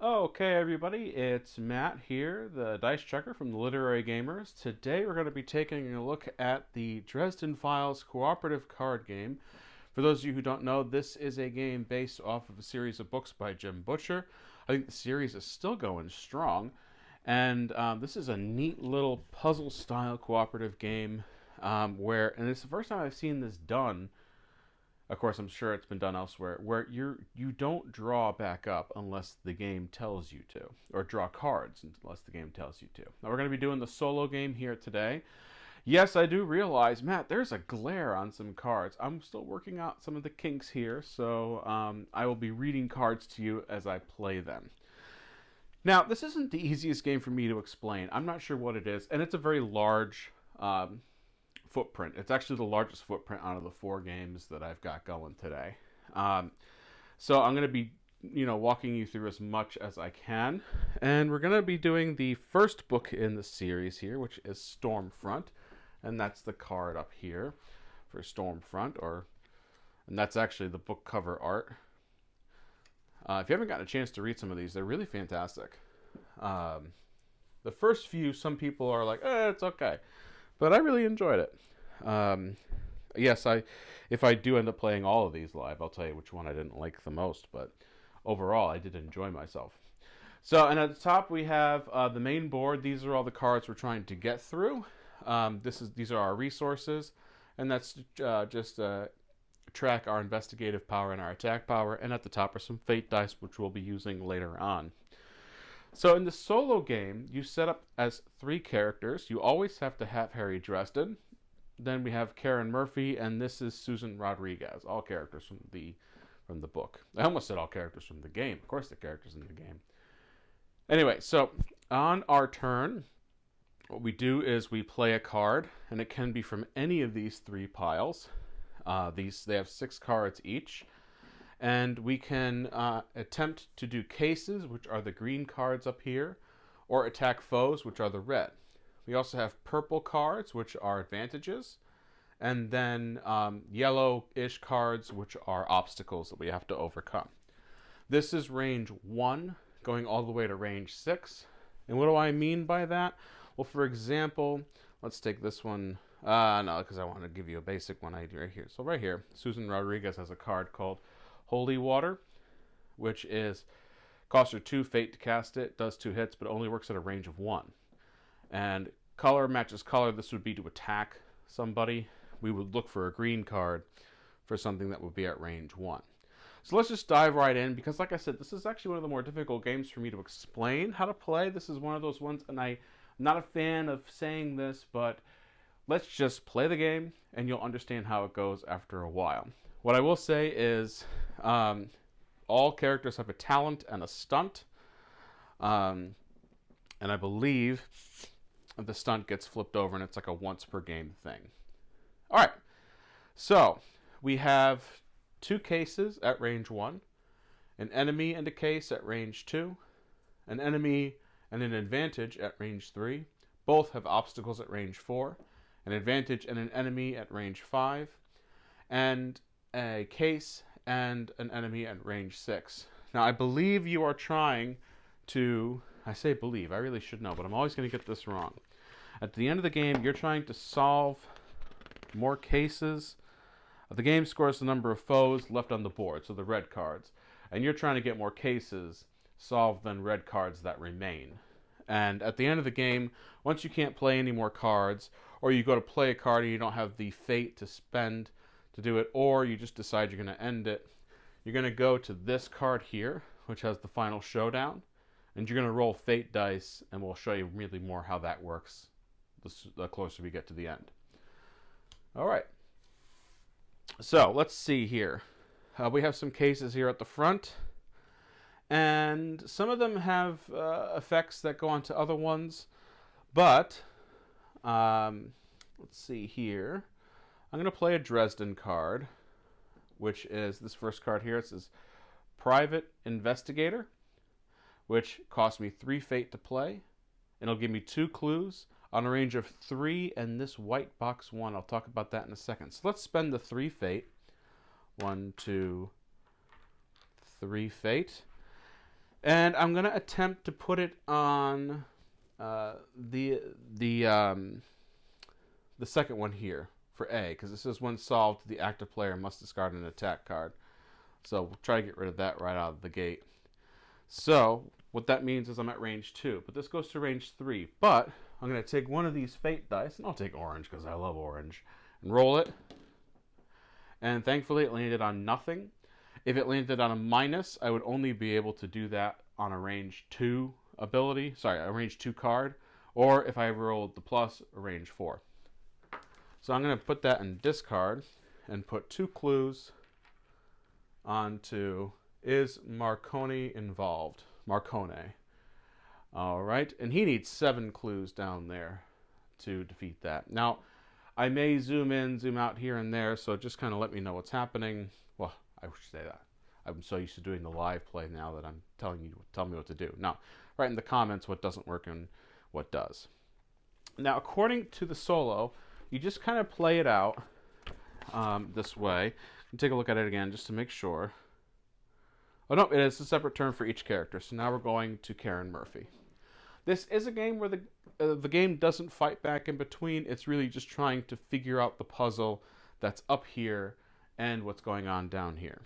Okay, everybody, it's Matt here, the Dice Checker from the Literary Gamers. Today we're going to be taking a look at the Dresden Files cooperative card game. For those of you who don't know, this is a game based off of a series of books by Jim Butcher. I think the series is still going strong, and this is a neat little puzzle-style cooperative game and it's the first time I've seen this done. Of course, I'm sure it's been done elsewhere, where you don't draw back up unless the game tells you to, or draw cards unless the game tells you to. Now we're going to be doing the solo game here today. Yes, I do realize, Matt, there's a glare on some cards. I'm still working out some of the kinks here, so I will be reading cards to you as I play them. Now, this isn't the easiest game for me to explain. I'm not sure what it is, and it's a very large footprint. It's actually the largest footprint out of the four games that I've got going today. So I'm going to be, walking you through as much as I can, and we're going to be doing the first book in the series here, which is Stormfront, and that's the card up here for Stormfront, and that's actually the book cover art. If you haven't gotten a chance to read some of these, they're really fantastic. The first few, some people are like, it's okay. But I really enjoyed it. Yes, if I do end up playing all of these live, I'll tell you which one I didn't like the most. But overall, I did enjoy myself. So, and at the top we have the main board. These are all the cards we're trying to get through. These are our resources, and that's just track our investigative power and our attack power. And at the top are some fate dice, which we'll be using later on. So in the solo game, you set up as 3 characters. You always have to have Harry Dresden. Then we have Karen Murphy, and this is Susan Rodriguez. All characters from the book. I almost said all characters from the game. Of course, the characters in the game. Anyway, so on our turn, what we do is we play a card, and it can be from any of these 3 piles. They have 6 cards each. And we can attempt to do cases, which are the green cards up here, or attack foes, which are the red. We also have purple cards, which are advantages, and then yellow-ish cards, which are obstacles that we have to overcome. This is range 1, going all the way to range 6. And what do I mean by that? Well, for example, let's take this one. No, because I want to give you a basic one right here. So right here, Susan Rodriguez has a card called Holy Water, which costs her 2 fate to cast it, does 2 hits, but only works at a range of 1. And color matches color. This would be to attack somebody. We would look for a green card for something that would be at range 1. So let's just dive right in, because like I said, this is actually one of the more difficult games for me to explain how to play. This is one of those ones, and I'm not a fan of saying this, but let's just play the game, and you'll understand how it goes after a while. What I will say is all characters have a talent and a stunt. And I believe the stunt gets flipped over, and it's like a once per game thing. All right. So we have 2 cases at range 1, an enemy and a case at range 2, an enemy and an advantage at range 3. Both have obstacles at range 4, an advantage and an enemy at range 5, and a case and an enemy at range 6. Now, I believe you are trying to... I say believe, I really should know, but I'm always going to get this wrong. At the end of the game, you're trying to solve more cases. The game scores the number of foes left on the board, so the red cards. And you're trying to get more cases solved than red cards that remain. And at the end of the game, once you can't play any more cards, or you go to play a card and you don't have the fate to spend to do it, or you just decide you're going to end it, you're going to go to this card here, which has the final showdown, and you're going to roll fate dice, and we'll show you really more how that works the closer we get to the end. All right. So let's see here. We have some cases here at the front, and some of them have effects that go on to other ones, but let's see here. I'm going to play a Dresden card, which is this first card here. It says Private Investigator, which costs me 3 fate to play. And it'll give me 2 clues on a range of 3 and this white box 1. I'll talk about that in a second. So let's spend the 3 fate. 1, 2, 3 fate. And I'm going to attempt to put it on the the um, the second one here for A, because it says when solved, the active player must discard an attack card. So we'll try to get rid of that right out of the gate. So what that means is I'm at range 2, but this goes to range 3. But I'm going to take one of these fate dice, and I'll take orange because I love orange, and roll it. And thankfully it landed on nothing. If it landed on a minus, I would only be able to do that on a range 2 ability, sorry, a range 2 card, or if I rolled the plus, a range 4. So I'm going to put that in discard and put 2 clues onto is Marconi involved? Marcone. All right, and he needs 7 clues down there to defeat that. Now, I may zoom in, zoom out here and there, so just kind of let me know what's happening. Well, I should say that. I'm so used to doing the live play now that I'm telling you, tell me what to do. Now, write in the comments what doesn't work and what does. Now, according to the solo, you just kind of play it out this way. Take a look at it again just to make sure. Oh no, it is a separate turn for each character. So now we're going to Karen Murphy. This is a game where the game doesn't fight back in between. It's really just trying to figure out the puzzle that's up here and what's going on down here.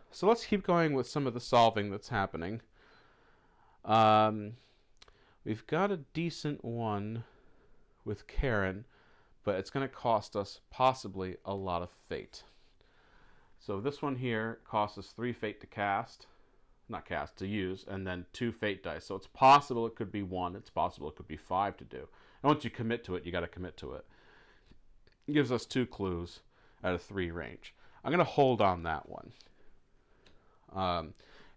So let's keep going with some of the solving that's happening. We've got a decent one with Karen, but it's going to cost us possibly a lot of fate. So this one here costs us 3 fate to cast, not cast, to use, and then 2 fate dice. So it's possible it could be 1, it's possible it could be 5 to do. And once you commit to it, you got to commit to it. It gives us 2 clues at a 3 range. I'm going to hold on that one.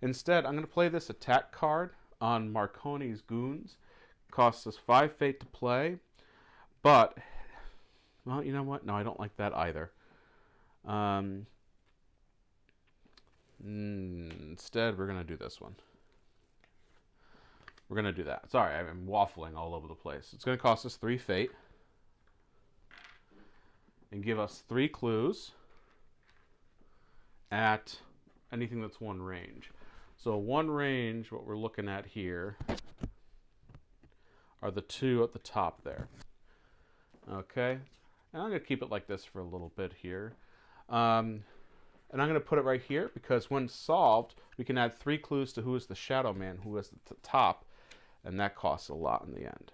Instead, I'm going to play this attack card on Marconi's goons. Costs us 5 fate to play, but, well, you know what? No, I don't like that either. Instead, we're going to do this one. We're going to do that. Sorry, I'm waffling all over the place. It's going to cost us 3 fate and give us 3 clues at anything that's 1 range. So 1 range, what we're looking at here are the 2 at the top there. Okay? And I'm going to keep it like this for a little bit here. And I'm going to put it right here because when solved, we can add 3 clues to who is the Shadow Man, who is the top, and that costs a lot in the end.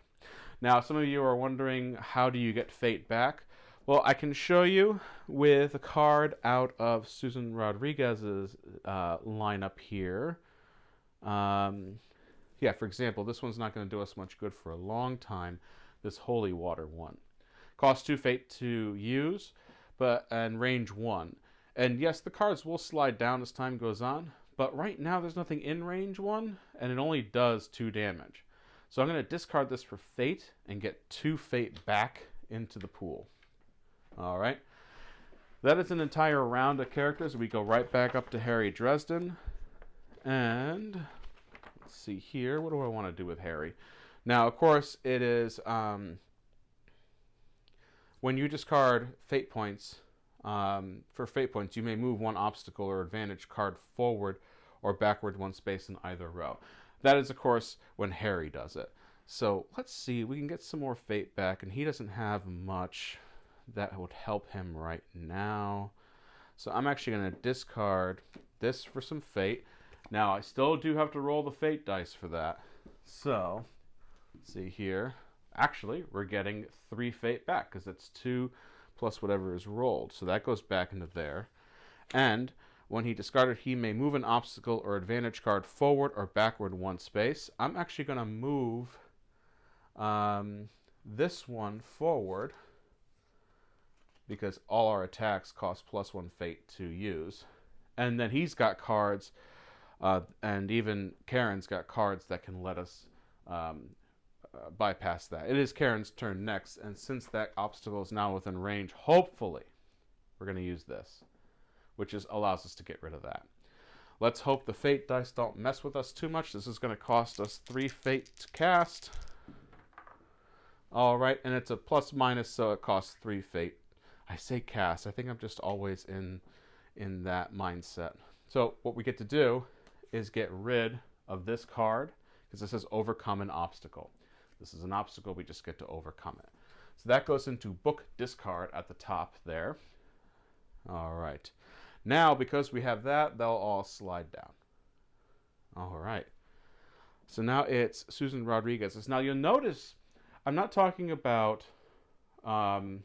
Now, some of you are wondering, how do you get fate back? Well, I can show you with a card out of Susan Rodriguez's lineup here. Yeah, for example, this one's not going to do us much good for a long time, this Holy Water one. Costs 2 fate to use, and range 1. And yes, the cards will slide down as time goes on, but right now there's nothing in range 1, and it only does 2 damage. So I'm going to discard this for fate and get 2 fate back into the pool. All right. That is an entire round of characters. We go right back up to Harry Dresden. And let's see here. What do I want to do with Harry? Now, of course, it is when you discard fate points, for fate points, you may move 1 obstacle or advantage card forward or backward 1 space in either row. That is, of course, when Harry does it. So let's see. We can get some more fate back, and he doesn't have much that would help him right now. So I'm actually going to discard this for some fate. Now, I still do have to roll the fate dice for that. So, let's see here. Actually, we're getting 3 fate back because it's 2 plus whatever is rolled. So that goes back into there. And when he discarded, he may move an obstacle or advantage card forward or backward 1 space. I'm actually going to move this one forward because all our attacks cost +1 fate to use. And then he's got cards, and even Karen's got cards that can let us bypass that. It is Karen's turn next, and since that obstacle is now within range, hopefully we're going to use this, which allows us to get rid of that. Let's hope the fate dice don't mess with us too much. This is going to cost us 3 fate to cast. All right, and it's a +- so it costs 3 fate. I say cast. I think I'm just always in that mindset. So what we get to do is get rid of this card because it says overcome an obstacle. This is an obstacle, we just get to overcome it. So that goes into book discard at the top there. All right. Now, because we have that, they'll all slide down. All right. So now it's Susan Rodriguez's. Now you'll notice I'm not talking about I'm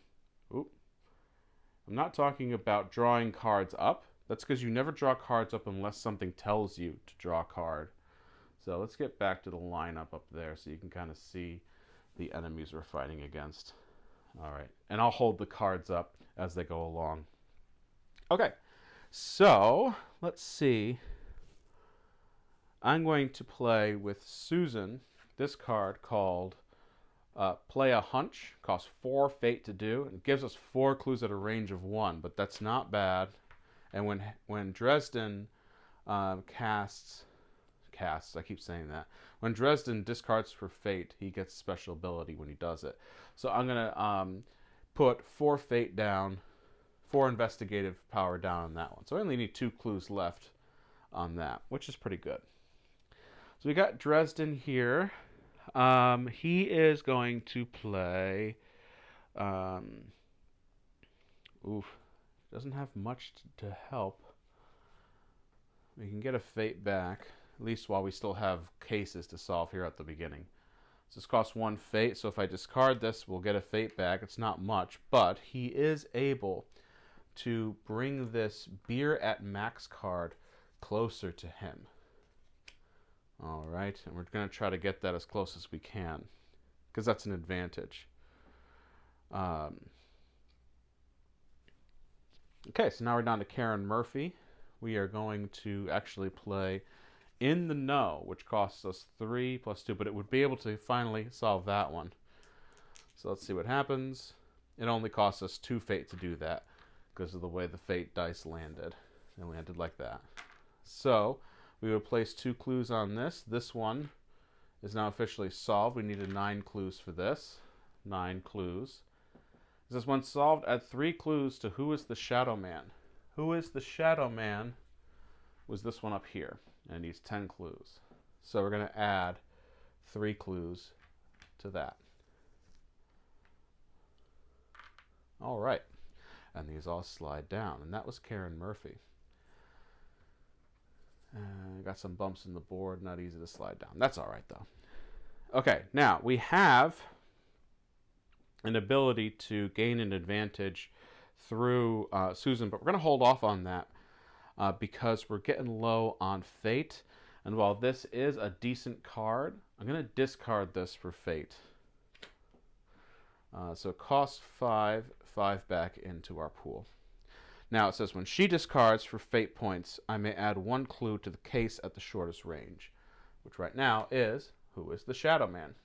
not talking about drawing cards up. That's because you never draw cards up unless something tells you to draw a card. So let's get back to the lineup up there so you can kind of see the enemies we're fighting against. All right. And I'll hold the cards up as they go along. Okay. So let's see. I'm going to play with Susan this card called Play a Hunch. Costs 4 fate to do. And it gives us 4 clues at a range of 1, but that's not bad. And when Dresden casts, I keep saying that. When Dresden discards for fate, he gets special ability when he does it. So I'm going to put 4 fate down, 4 investigative power down on that one. So I only need 2 clues left on that, which is pretty good. So we got Dresden here. He is going to play. Doesn't have much to help. We can get a fate back, at least while we still have cases to solve here at the beginning. So this costs 1 fate, so if I discard this, we'll get a fate back. It's not much, but he is able to bring this beer at max card closer to him. All right, and we're going to try to get that as close as we can, because that's an advantage. Okay, so now we're down to Karen Murphy. We are going to actually play In the Know, which costs us 3 plus 2, but it would be able to finally solve that one. So let's see what happens. It only costs us 2 fate to do that because of the way the fate dice landed. It landed like that. So we would place 2 clues on this. This one is now officially solved. We needed 9 clues for this. 9 clues. It says, when solved, add 3 clues to who is the Shadow Man. Who is the Shadow Man was this one up here. And it needs 10 clues. So we're going to add 3 clues to that. All right. And these all slide down. And that was Karen Murphy. Got some bumps in the board, not easy to slide down. That's all right, though. Okay, now we have an ability to gain an advantage through Susan, but we're going to hold off on that because we're getting low on fate. And while this is a decent card, I'm going to discard this for fate. So it costs 5 back into our pool. Now it says when she discards for fate points, I may add 1 clue to the case at the shortest range, which right now is who is the Shadow Man.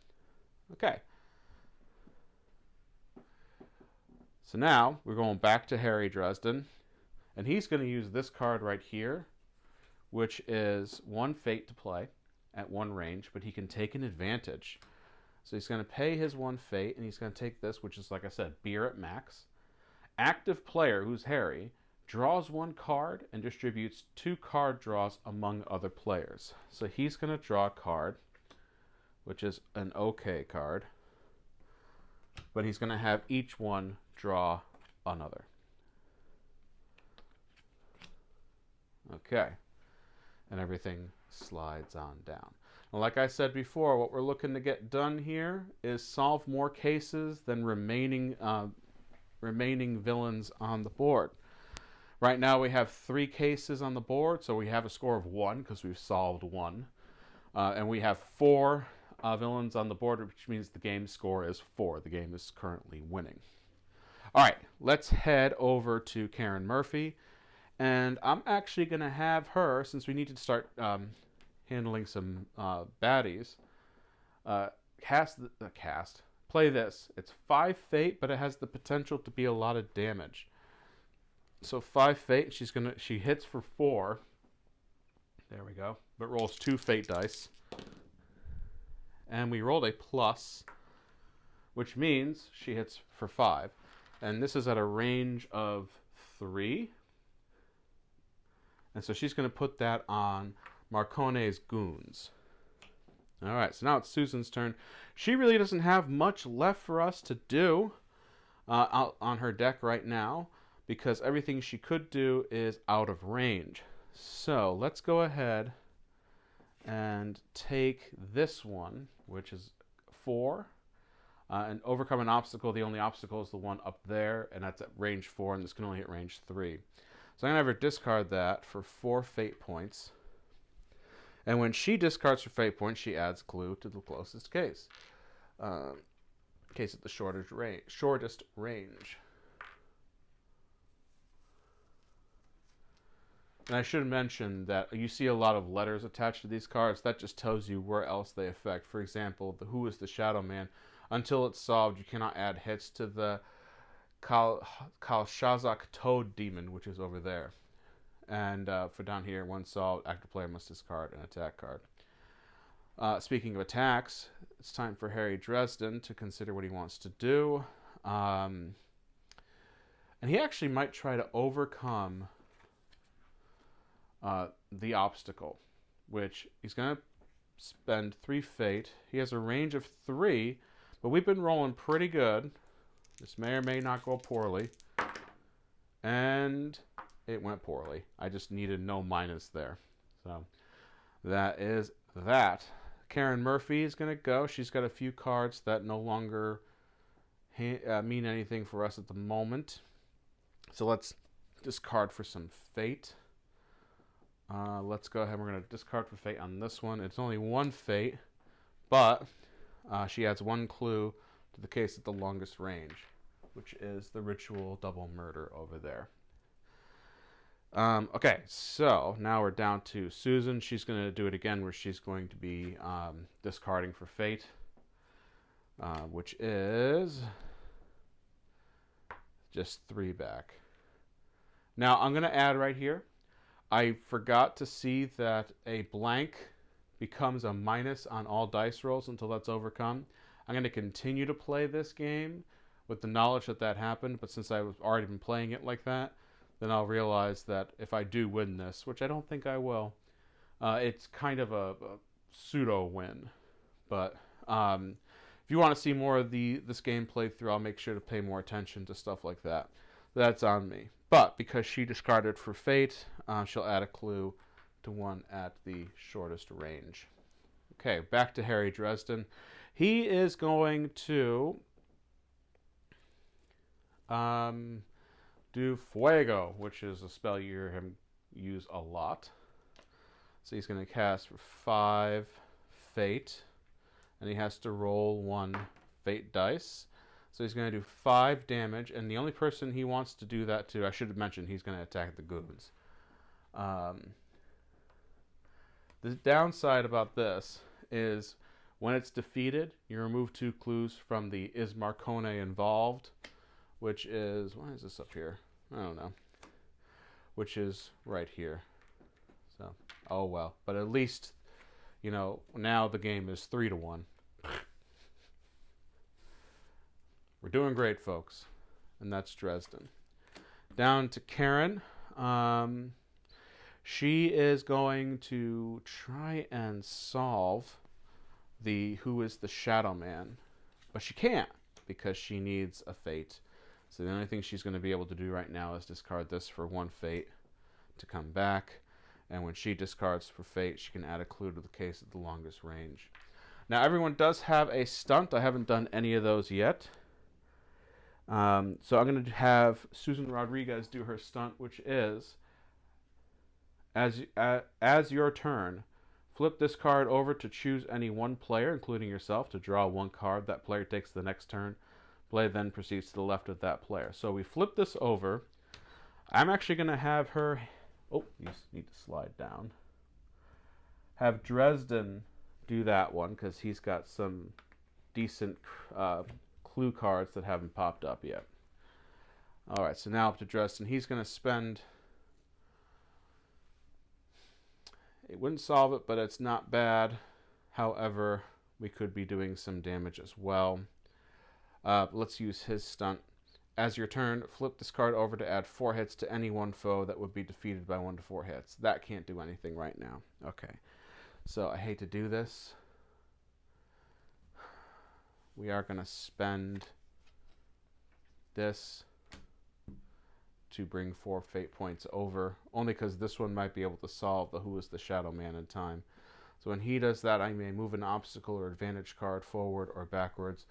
Okay. So now we're going back to Harry Dresden, and he's going to use this card right here, which is 1 fate to play at 1 range, but he can take an advantage. So he's going to pay his 1 fate, and he's going to take this, which is, like I said, beer at max. Active player, who's Harry, draws 1 card and distributes 2 card draws among other players. So he's going to draw a card, which is an okay card, but he's going to have each one draw another. Okay, and everything slides on down. Now, like I said before, what we're looking to get done here is solve more cases than remaining villains on the board. Right now we have 3 cases on the board, so we have a score of 1 because we've solved 1. And we have 4 villains on the board, which means the game score is 4. The game is currently winning. All right, let's head over to Karen Murphy. And I'm actually going to have her, since we need to start handling some baddies, play this. It's 5 fate, but it has the potential to be a lot of damage. So 5 fate, she hits for 4. There we go. But rolls 2 fate dice. And we rolled a plus, which means she hits for 5. And this is at a range of 3. And so she's going to put that on Marcone's goons. Alright, so now it's Susan's turn. She really doesn't have much left for us to do out on her deck right now, because everything she could do is out of range. So let's go ahead and take this one, which is 4, and overcome an obstacle. The only obstacle is the one up there, and that's at range 4, and this can only hit range 3. So I'm going to have her discard that for 4 fate points. And when she discards her fate point, she adds clue to the closest case. Case at the shortest range. And I should mention that you see a lot of letters attached to these cards. That just tells you where else they affect. For example, the Who is the Shadow Man. Until it's solved, you cannot add hits to the Kalshazak Toad Demon, which is over there. And for down here, when solved, active player must discard an attack card. Speaking of attacks, it's time for Harry Dresden to consider what he wants to do. And he actually might try to overcome the obstacle, which he's going to spend 3 fate. He has a range of 3, but we've been rolling pretty good. This may or may not go poorly. And it went poorly. I just needed no minus there. So that is that. Karen Murphy is going to go. She's got a few cards that no longer mean anything for us at the moment. So let's discard for some fate. Let's go ahead. We're going to discard for fate on this one. It's only 1 fate, but she adds 1 clue to the case at the longest range, which is the ritual double murder over there. Okay, so now we're down to Susan. She's going to do it again, where she's going to be discarding for fate, which is just 3 back. Now, I'm going to add right here, I forgot to see that a blank becomes a minus on all dice rolls until that's overcome. I'm going to continue to play this game with the knowledge that that happened, but since I've already been playing it like that, then I'll realize that if I do win this, which I don't think I will, it's kind of a pseudo win. But if you want to see more of this game played through, I'll make sure to pay more attention to stuff like that. That's on me. But because she discarded for fate, she'll add a clue to one at the shortest range. Okay, back to Harry Dresden. He is going to do Fuego, which is a spell you hear him use a lot. So he's going to cast for 5 fate, and he has to roll 1 fate dice. So he's going to do 5 damage, and the only person he wants to do that to, I should have mentioned, he's going to attack the goons. The downside about this is when it's defeated, you remove 2 clues from the Is Marcone involved, which is, why is this up here? I don't know. Which is right here. So, oh well. But at least, you know, now the game is 3-1. We're doing great, folks. And that's Dresden. Down to Karen. She is going to try and solve the Who is the Shadow Man. But she can't, because she needs a fate. So the only thing she's going to be able to do right now is discard this for 1 fate to come back. And when she discards for fate, she can add a clue to the case at the longest range. Now, everyone does have a stunt. I haven't done any of those yet. So I'm going to have Susan Rodriguez do her stunt, which is, as your turn, flip this card over to choose any one player, including yourself, to draw 1 card. That player takes the next turn. Play then proceeds to the left of that player. So we flip this over. I'm actually going to have her... Oh, you need to slide down. Have Dresden do that one, because he's got some decent clue cards that haven't popped up yet. Alright, so now up to Dresden. He's going to spend... It wouldn't solve it, but it's not bad. However, we could be doing some damage as well. Let's use his stunt as your turn, flip this card over to add 4 hits to any one foe that would be defeated by 1 to 4 hits. That can't do anything right now. Okay, so I hate to do this. We are going to spend this to bring 4 fate points over, only because this one might be able to solve the Who is the Shadow Man in time. So when he does that, I may move an obstacle or advantage card forward or backwards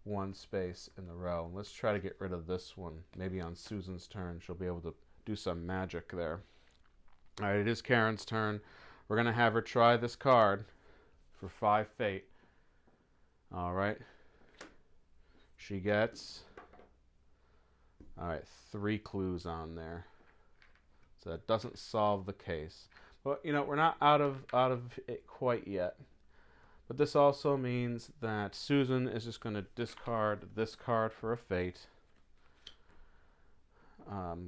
1 space in the row. Let's try to get rid of this one. Maybe on Susan's turn, she'll be able to do some magic there. All right, it is Karen's turn. We're going to have her try this card for 5 fate. All right. She gets, all right, 3 clues on there. So that doesn't solve the case. But, you know, we're not out of it quite yet. But this also means that Susan is just going to discard this card for a fate.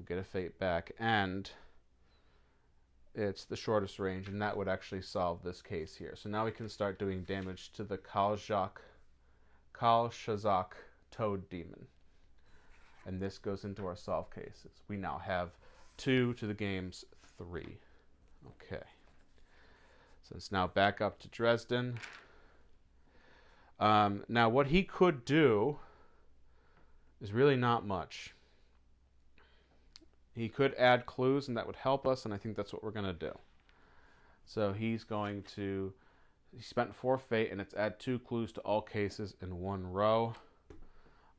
Get a fate back. And it's the shortest range, and that would actually solve this case here. So now we can start doing damage to the Kal-Shazak Toad Demon. And this goes into our solve cases. We now have 2 to the game's 3. Okay. So it's now back up to Dresden. Now what he could do is really not much. He could add clues, and that would help us, and I think that's what we're going to do. So he's going to, he spent 4 fate, and it's add 2 clues to all cases in 1 row.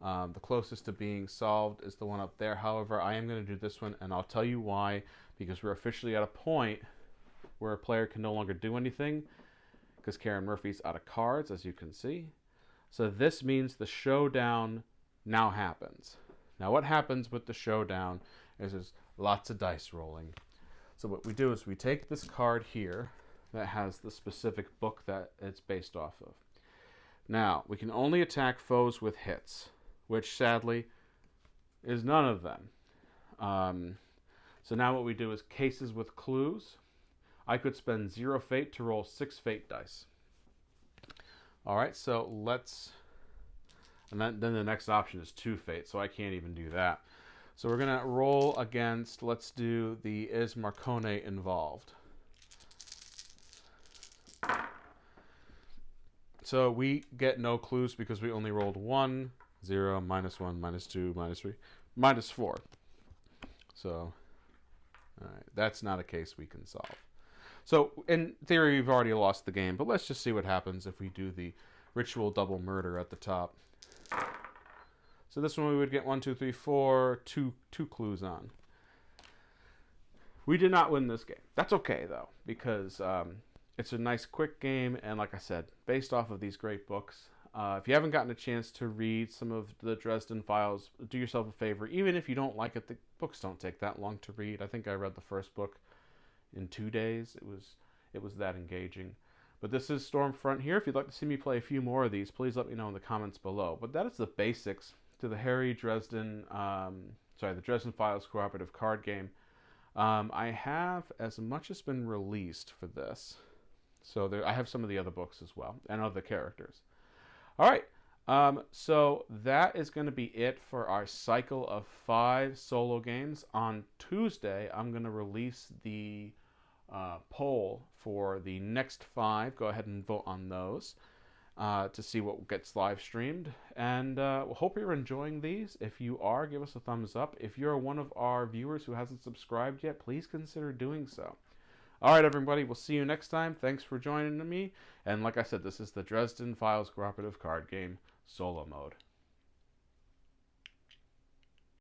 The closest to being solved is the one up there. However, I am going to do this one, and I'll tell you why. Because we're officially at a point where a player can no longer do anything, because Karen Murphy's out of cards, as you can see. So this means the showdown now happens. Now what happens with the showdown is there's lots of dice rolling. So what we do is we take this card here that has the specific book that it's based off of. Now, we can only attack foes with hits, which sadly is none of them. So now what we do is cases with clues. I could spend 0 fate to roll 6 fate dice. All right, so let's, and then the next option is 2 fate, so I can't even do that. So we're gonna roll against, let's do the is Marcone involved. So we get no clues because we only rolled 1, 0, -1, -2, -3, -4. So, all right, that's not a case we can solve. So, in theory, we've already lost the game, but let's just see what happens if we do the ritual double murder at the top. So this one we would get 1, 2, 3, 4, two clues on. We did not win this game. That's okay, though, because it's a nice, quick game, and like I said, based off of these great books. If you haven't gotten a chance to read some of the Dresden Files, do yourself a favor. Even if you don't like it, the books don't take that long to read. I think I read the first book in 2 days. It was that engaging. But this is Stormfront here. If you'd like to see me play a few more of these, please let me know in the comments below. But that is the basics to the the Dresden Files cooperative card game. I have as much as been released for this. So I have some of the other books as well, and other characters. All right, so that is going to be it for our cycle of 5 solo games. On Tuesday, I'm going to release the poll for the next 5. Go ahead and vote on those to see what gets live streamed. And hope you're enjoying these. If you are, give us a thumbs up. If you're one of our viewers who hasn't subscribed yet, please consider doing so. All right, everybody, we'll see you next time. Thanks for joining me. And like I said, this is the Dresden Files Cooperative Card Game Solo Mode.